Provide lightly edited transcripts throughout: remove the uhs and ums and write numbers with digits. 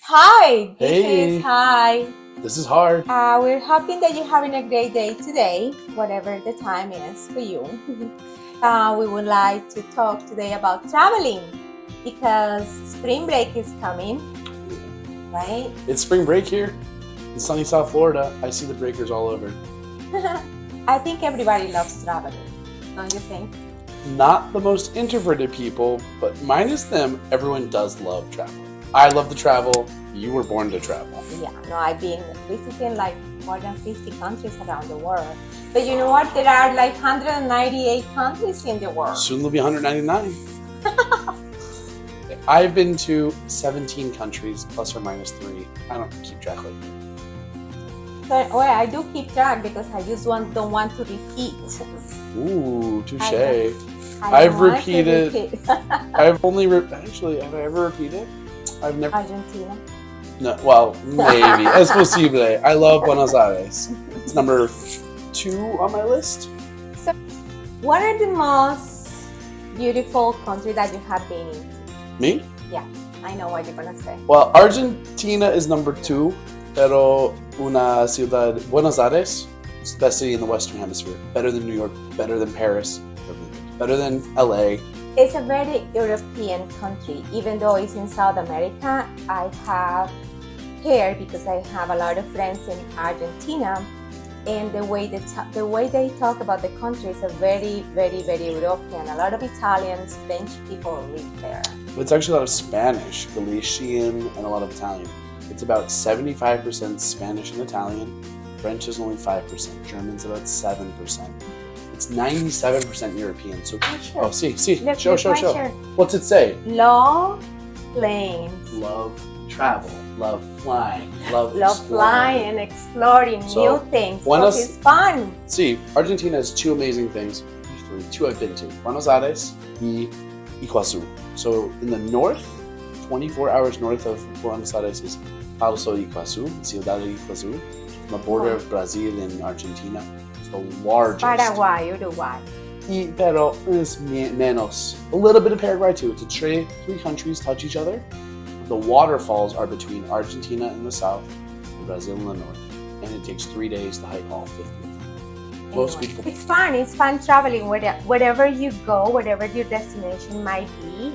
Hi, Hey, hi. this is hard. We're hoping that you're having a great day today, whatever the time is for you. We would like to talk today about traveling because spring break is coming, right? It's spring break here in sunny South Florida. I see the breakers all over. I think everybody loves traveling, don't you think? Not the most introverted people, but minus them, everyone does love traveling. I love to travel. You were born to travel. Yeah, no, I've been visiting like more than 50 countries around the world. But you know what? There are like 198 countries in the world. Soon there'll be 199. I've been to 17 countries, plus or minus 3. I don't keep track like that. So, well, I do keep track because I just don't want to repeat. Ooh, touche. I've repeated. I've only actually. Have I ever repeated? I've never. Argentina. No, well, maybe. Es posible. I love Buenos Aires. It's number 2 on my list. So, what are the most beautiful countries that you have been in? Me? Yeah, I know what you're gonna say. Well, Argentina is number 2, pero una ciudad, Buenos Aires, it's the best city in the Western Hemisphere. Better than New York, better than Paris, better than LA. It's a very European country, even though it's in South America. I have here because I have a lot of friends in Argentina, and the way they talk about the country is a very, very, very European. A lot of Italians, French people live there. It's actually a lot of Spanish, Galician, and a lot of Italian. It's about 75% Spanish and Italian. French is only 5%. German's about 7%. It's 97% European. So, sure. Oh, see. Look, Show. Sure. What's it say? Love planes. Love travel. Love flying. Love Flying and exploring new things. It's fun. See, Argentina has 2 amazing things. 2 I've been to. Buenos Aires y Iguazu. So in the north, 24 hours north of Buenos Aires is Alto Iguazu, Ciudad de Iguazu, on the border of Brazil and Argentina. It's the largest. Paraguay, Uruguay. Pero es menos. A little bit of Paraguay too. It's a three countries touch each other. The waterfalls are between Argentina in the south and Brazil in the north. And it takes 3 days to hike all 50 of them. Most beautiful. It's fun traveling wherever you go, whatever your destination might be.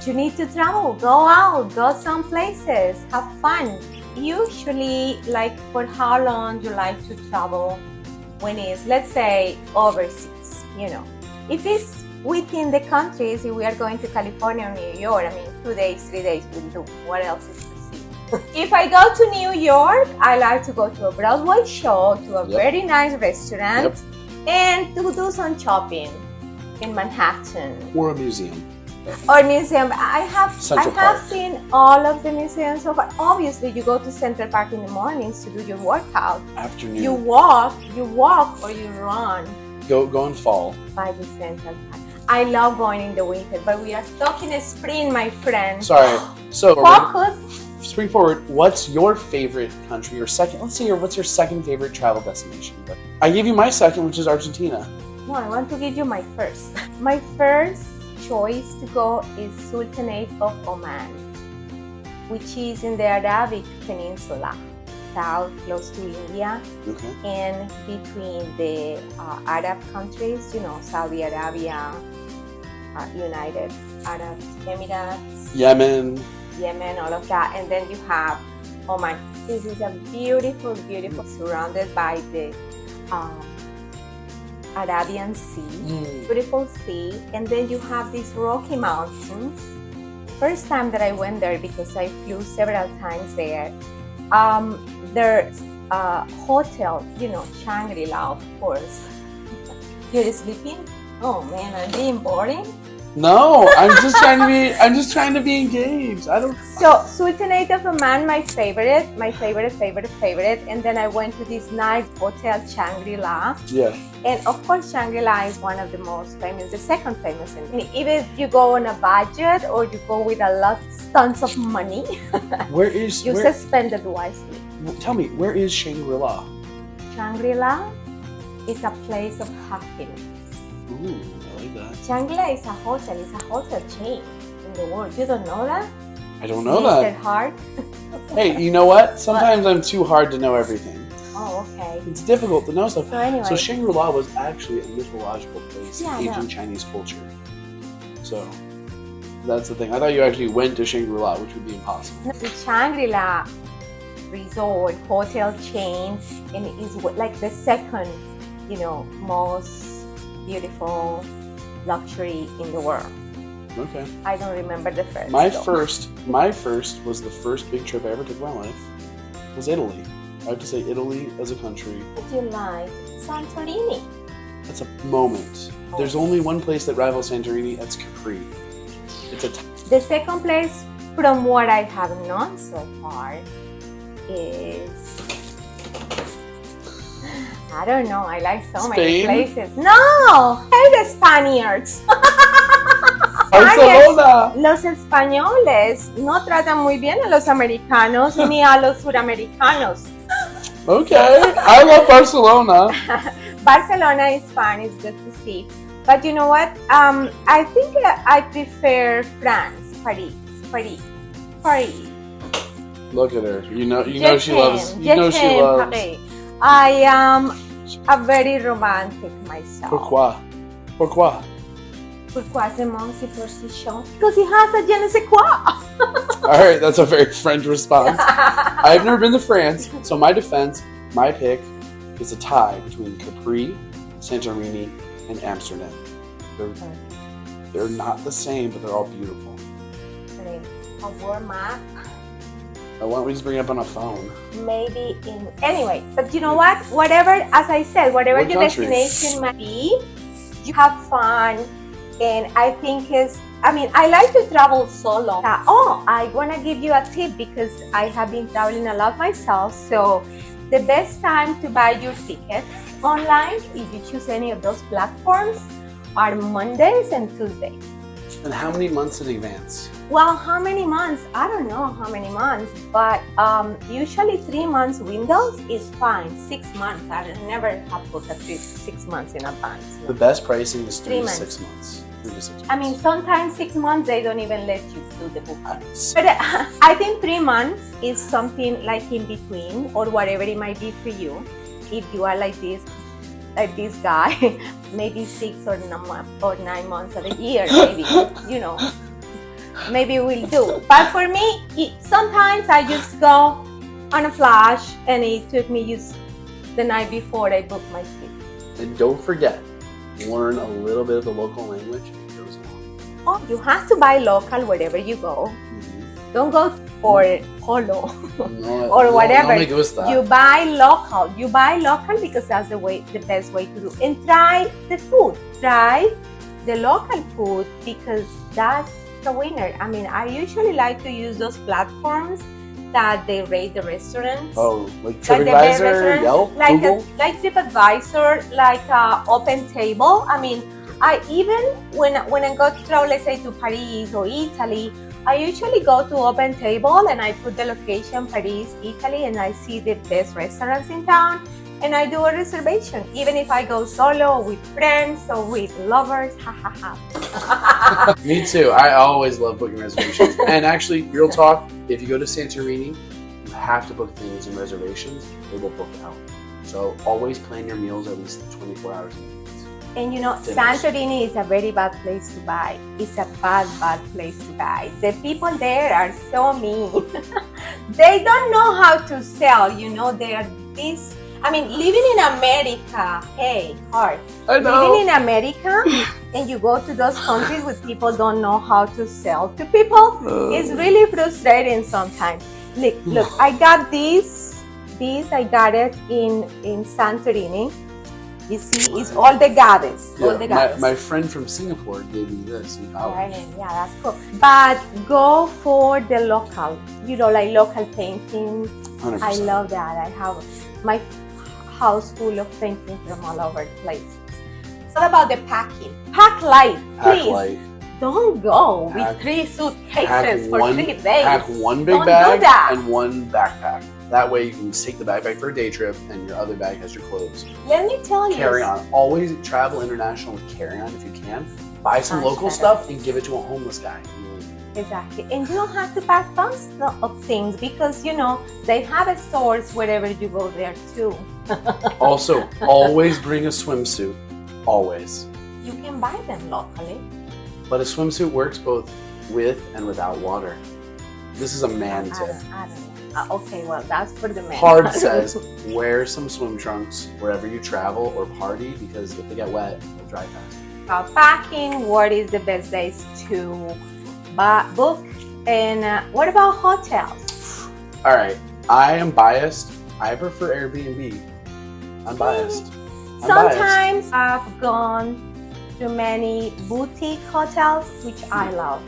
You need to travel, go out, go some places, have fun. Usually, like, for how long you like to travel when it's, let's say, overseas, If it's within the countries, if we are going to California or New York, 2 days, 3 days will do. What else is to see? If I go to New York, I like to go to a Broadway show, to a very nice restaurant, and to do some shopping in Manhattan. Or a museum. Or museum. I have seen all of the museums so far. Obviously, you go to Central Park in the mornings to do your workout. Afternoon. You walk or you run. Go in fall. By the Central Park. I love going in the winter, but we are talking spring, my friend. Sorry. So focus. Spring forward. What's your favorite country? What's your second favorite travel destination? But I gave you my second, which is Argentina. No, I want to give you my first. My first choice to go is Sultanate of Oman, which is in the Arabic Peninsula, south, close to India, and between the Arab countries, Saudi Arabia, United Arab Emirates, Yemen, all of that, and then you have Oman. This is a beautiful, surrounded by the Arabian Sea, beautiful sea, and then you have these Rocky Mountains. First time that I went there, because I flew several times there, there's a hotel, Shangri-La, of course. You're sleeping? Oh man, I'm being boring. No, I'm just trying to be engaged. So Sultanate of Oman, my favorite, and then I went to this nice hotel, Shangri-La. Yeah. And of course, Shangri-La is one of the most famous, the second famous. Even if you go on a budget or you go with tons of money, spend it wisely. Tell me, where is Shangri-La? Shangri-La is a place of happiness. Ooh, I like that. Shangri-La is a hotel chain in the world. You don't know that? I don't know Mr. that. Hard? Hey, you know what? Sometimes I'm too hard to know everything. Oh, okay. It's difficult to know stuff. So anyway. So Shangri-La was actually a mythological place Yeah, in I know. ancient Chinese culture. So that's the thing. I thought you actually went to Shangri-La, which would be impossible. The Shangri-La resort hotel chain, and it is like the second, most beautiful luxury in the world. Okay. I don't remember the first. My though. first was the first big trip I ever took in my life. Was Italy. I have to say Italy as a country. What do you like? Santorini. That's a moment. There's only one place that rivals Santorini. That's Capri. It's The second place, from what I have known so far, is, I don't know. I like so many Spain? places. No, hey, the Spaniards. Barcelona. Los españoles no tratan muy bien a los americanos ni a los suramericanos. Okay, I love Barcelona. Barcelona is fun, it's good to see. But you know what? I think I prefer France, Paris. Look at her. You know she Je loves. t'aime, You know je she t'aime, loves. Paris. I am a very romantic myself. Pourquoi? Pourquoi? Pourquoi c'est mon si position? Because he has a je ne sais quoi. All right, that's a very French response. I've never been to France, so my defense, my pick, is a tie between Capri, Santorini, and Amsterdam. They're not the same, but they're all beautiful. A warm up. Why don't we just bring it up on a phone? Maybe anyway, but you know what? Whatever, as I said, whatever What your country? destination might be, you have fun. And I think I like to travel solo. I want to give you a tip because I have been traveling a lot myself. So the best time to buy your tickets online, if you choose any of those platforms, are Mondays and Tuesdays. And how many months in advance? Well, how many months? I don't know how many months, but usually 3 months windows is fine. 6 months, I never have booked a trip 6 months in advance. The best pricing is 3 to 3 6 months. 3 to 6 months. I mean, sometimes 6 months they don't even let you do the booking. But But I think 3 months is something like in between, or whatever it might be for you. If you are like this guy, maybe 6 or 9 months of a year, maybe, maybe we'll do. But for me, sometimes I just go on a flash, and it took me just the night before I booked my trip. and don't forget, learn a little bit of the local language. It goes along. Oh, you have to buy local wherever you go. Don't go for polo No, or whatever. No me gusta. You buy local. You buy local because that's the best way to do. And try the food. Try the local food because that's the winner. I mean, I usually like to use those platforms that they rate the restaurants. Oh, like Like the best TripAdvisor, restaurant, Yelp, like Google? like TripAdvisor, like Open Table. I mean, I even when I go to travel, let's say to Paris or Italy, I usually go to Open Table and I put the location Paris, Italy, and I see the best restaurants in town, and I do a reservation, even if I go solo or with friends or with lovers. Ha ha ha. Me too. I always love booking reservations. And actually, real talk, if you go to Santorini, you have to book things in reservations. They will book out. So always plan your meals at least 24 hours in advance. And Dinners. Santorini is a very bad place to buy. It's a bad place to buy. The people there are so mean. They don't know how to sell, they are this. I mean, living in America, hey, hard. I know. Living in America and you go to those countries where people don't know how to sell to people, it's really frustrating sometimes. Look, I got this, I got it in Santorini. You see, it's all the gaves. All the Yeah, gaves. my friend from Singapore gave me this in college. Yeah, that's cool. But go for the local, like local paintings. 100%. I love that. I have my house full of paintings from all over the places. It's all about the packing. Pack light, please. Pack light. Don't go Pack- with 3 Pack suitcases for one, 3 days. Pack one big Don't bag do that. and one backpack. That way you can just take the backpack for a day trip and your other bag has your clothes. Let me tell you. Carry on. Always travel international with carry on if you can. Buy some Much local better. stuff and give it to a homeless guy. Exactly. And you don't have to pack tons of things because, you know, they have stores wherever you go there too. Also, always bring a swimsuit. Always. You can buy them locally. But a swimsuit works both with and without water. This is a man tip. I don't know. Okay, well, that's for the men. Hard says, wear some swim trunks wherever you travel or party because if they get wet, they'll dry fast. Packing, what is the best days to book? And what about hotels? All right, I am biased. I prefer Airbnb. I'm biased. Sometimes I've gone to many boutique hotels, which I love.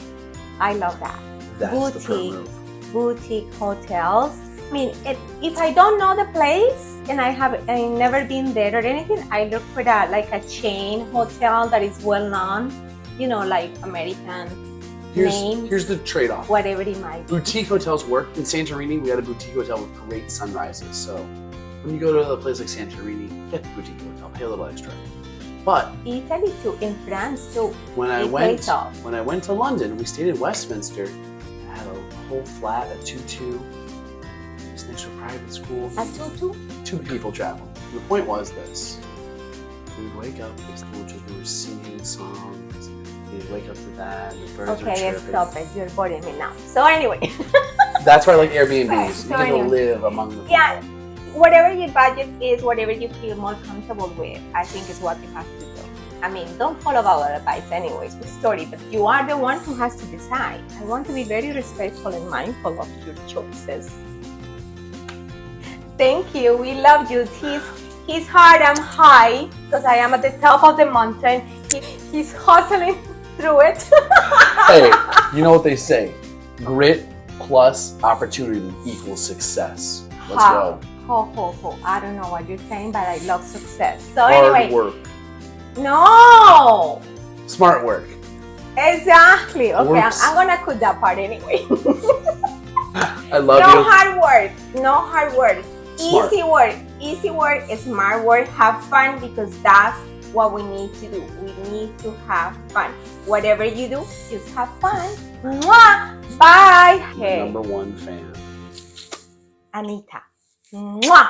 I love that. That's the pro move. Boutique hotels. I mean, if I don't know the place and I've never been there or anything, I look for that, like a chain hotel that is well known, you know, like American names. Here's the trade-off. Whatever it might be. Boutique hotels work. In Santorini, we had a boutique hotel with great sunrises. So when you go to a place like Santorini, get the boutique hotel, pay a little extra. But Italy too, in France too. when I went to London, we stayed in Westminster. I had a whole flat, a 2-2. It's next to a private school. A 2-2? 2 people traveling. The point was this: we would wake up, these little children were singing songs. We'd wake up to that, and the birds were chirping. Okay, stop it. You're boring me now. So anyway. That's why I like Airbnbs. So you get to live among the people. Yeah, whatever your budget is, whatever you feel more comfortable with, I think is what you have to do. I mean, don't follow our advice anyways, with story, but you are the one who has to decide. I want to be very respectful and mindful of your choices. Thank you. We love you. He's hard, I'm high, because I am at the top of the mountain. He's hustling through it. Hey, you know what they say? Grit plus opportunity equals success. Let's go. I don't know what you're saying, but I love success. So Hard anyway. work. No! Smart work. Exactly. Okay, Works. I'm gonna cut that part anyway. I love No you. hard work. No hard work. Smart. Easy work. Easy work, smart work. Have fun because that's what we need to do. We need to have fun. Whatever you do, just have fun. Mwah! Bye. Number 1 fan. Anita. Mwah!